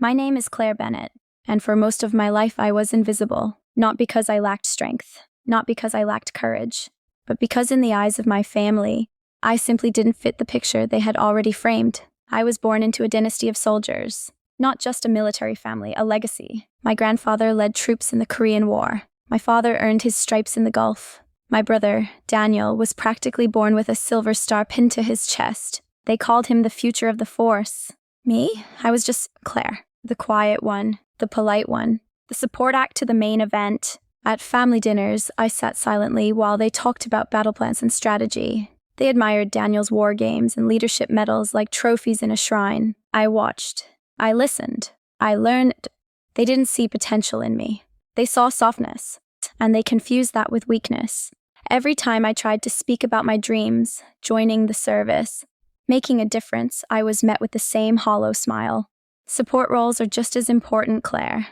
My name is Claire Bennett, and for most of my life I was invisible, not because I lacked strength, not because I lacked courage, but because in the eyes of my family, I simply didn't fit the picture they had already framed. I was born into a dynasty of soldiers, not just a military family, a legacy. My grandfather led troops in the Korean War. My father earned his stripes in the Gulf. My brother, Daniel, was practically born with a silver star pinned to his chest. They called him the future of the force. Me? I was just Claire, the quiet one, the polite one, the support act to the main event. At family dinners, I sat silently while they talked about battle plans and strategy. They admired Daniel's war games and leadership medals like trophies in a shrine. I watched. I listened. I learned. They didn't see potential in me. They saw softness, and they confused that with weakness. Every time I tried to speak about my dreams, joining the service, making a difference, I was met with the same hollow smile. Support roles are just as important, Claire.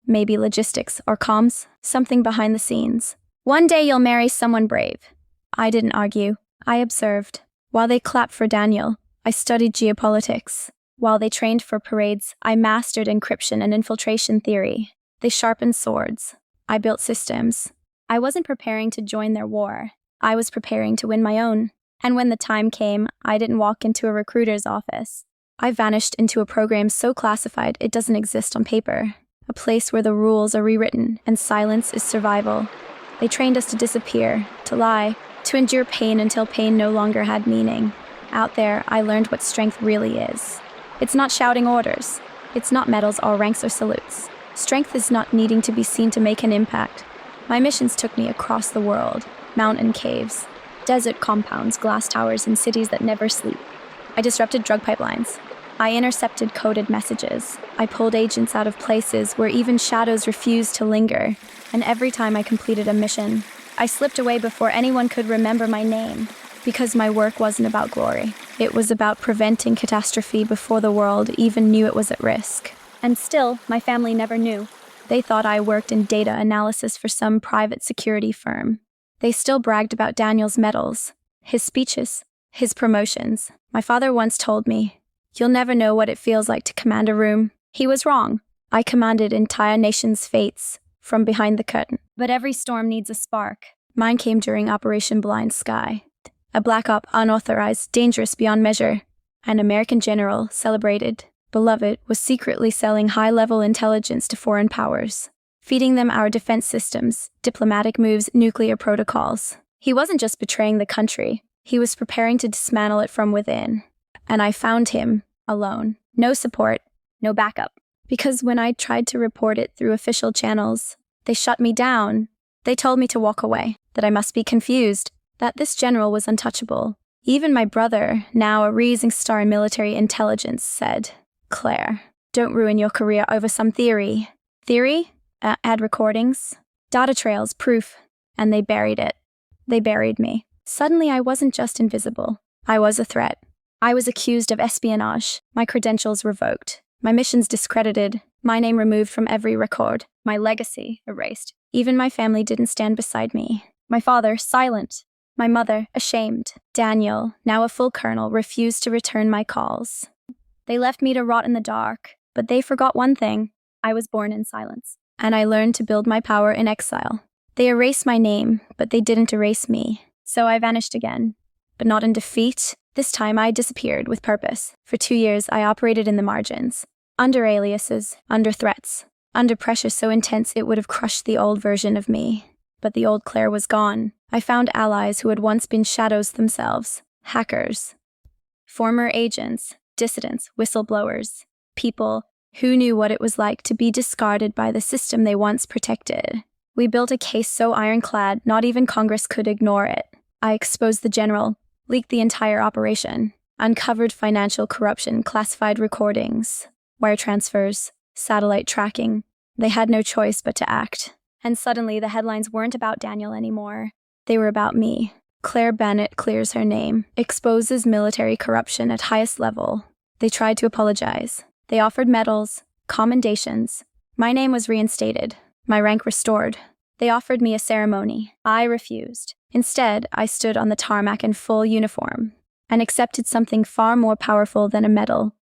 Maybe logistics or comms, something behind the scenes. One day you'll marry someone brave. I didn't argue. I observed. While they clapped for Daniel, I studied geopolitics. While they trained for parades, I mastered encryption and infiltration theory. They sharpened swords. I built systems. I wasn't preparing to join their war. I was preparing to win my own. And when the time came, I didn't walk into a recruiter's office. I vanished into a program so classified it doesn't exist on paper. A place where the rules are rewritten and silence is survival. They trained us to disappear, to lie, to endure pain until pain no longer had meaning. Out there, I learned what strength really is. It's not shouting orders. It's not medals or ranks or salutes. Strength is not needing to be seen to make an impact. My missions took me across the world, mountain caves, desert compounds, glass towers, and cities that never sleep. I disrupted drug pipelines. I intercepted coded messages. I pulled agents out of places where even shadows refused to linger. And every time I completed a mission, I slipped away before anyone could remember my name. Because my work wasn't about glory. It was about preventing catastrophe before the world even knew it was at risk. And still, my family never knew. They thought I worked in data analysis for some private security firm. They still bragged about Daniel's medals, his speeches, his promotions. My father once told me, "You'll never know what it feels like to command a room." He was wrong. I commanded entire nations' fates from behind the curtain. But every storm needs a spark. Mine came during Operation Blind Sky. A black op, unauthorized, dangerous beyond measure. An American general, celebrated, beloved, was secretly selling high-level intelligence to foreign powers, feeding them our defense systems, diplomatic moves, nuclear protocols. He wasn't just betraying the country. He was preparing to dismantle it from within. And I found him, alone. No support, no backup. Because when I tried to report it through official channels, they shut me down. They told me to walk away, that I must be confused, that this general was untouchable. Even my brother, now a rising star in military intelligence, said, "Claire, don't ruin your career over some theory." Theory? Ad recordings? Data trails, proof. And they buried it. They buried me. Suddenly I wasn't just invisible. I was a threat. I was accused of espionage, my credentials revoked, my missions discredited, my name removed from every record, my legacy erased. Even my family didn't stand beside me. My father, silent. My mother, ashamed. Daniel, now a full colonel, refused to return my calls. They left me to rot in the dark, but they forgot one thing. I was born in silence, and I learned to build my power in exile. They erased my name, but they didn't erase me. So I vanished again, but not in defeat. This time I disappeared with purpose. For 2 years, I operated in the margins, under aliases, under threats, under pressure so intense it would have crushed the old version of me. But the old Claire was gone. I found allies who had once been shadows themselves, hackers, former agents, dissidents, whistleblowers, people who knew what it was like to be discarded by the system they once protected. We built a case so ironclad, not even Congress could ignore it. I exposed the general, leaked the entire operation, uncovered financial corruption, classified recordings, wire transfers, satellite tracking. They had no choice but to act. And suddenly the headlines weren't about Daniel anymore. They were about me. Claire Bennett clears her name, exposes military corruption at highest level. They tried to apologize. They offered medals, commendations. My name was reinstated, my rank restored. They offered me a ceremony. I refused. Instead, I stood on the tarmac in full uniform and accepted something far more powerful than a medal,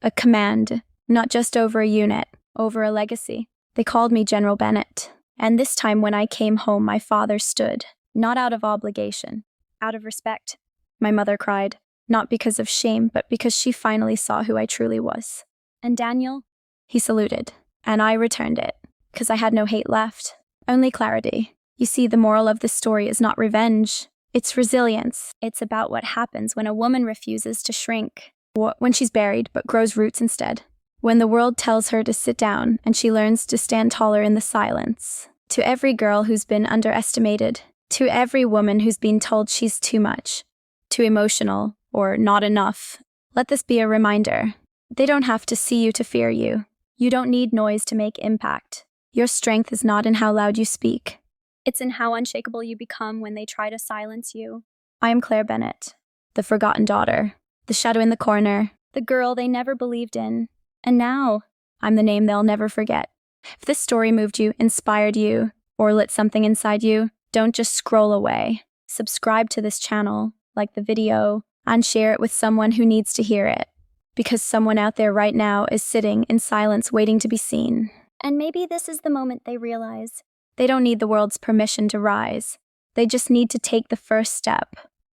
a command, Not just over a unit, over a legacy. They called me General Bennett. And this time when I came home, my father stood, not out of obligation, out of respect. My mother cried, not because of shame, but because she finally saw who I truly was. And Daniel? He saluted, and I returned it, because I had no hate left, only clarity. You see, the moral of this story is not revenge. It's resilience. It's about what happens when a woman refuses to shrink, when she's buried but grows roots instead. When the world tells her to sit down and she learns to stand taller in the silence. To every girl who's been underestimated, to every woman who's been told she's too much, too emotional, or not enough, let this be a reminder. They don't have to see you to fear you. You don't need noise to make impact. Your strength is not in how loud you speak. It's in how unshakable you become when they try to silence you. I am Claire Bennett, the forgotten daughter, the shadow in the corner, the girl they never believed in. And now, I'm the name they'll never forget. If this story moved you, inspired you, or lit something inside you, don't just scroll away. Subscribe to this channel, like the video, and share it with someone who needs to hear it. Because someone out there right now is sitting in silence waiting to be seen. And maybe this is the moment they realize they don't need the world's permission to rise. They just need to take the first step.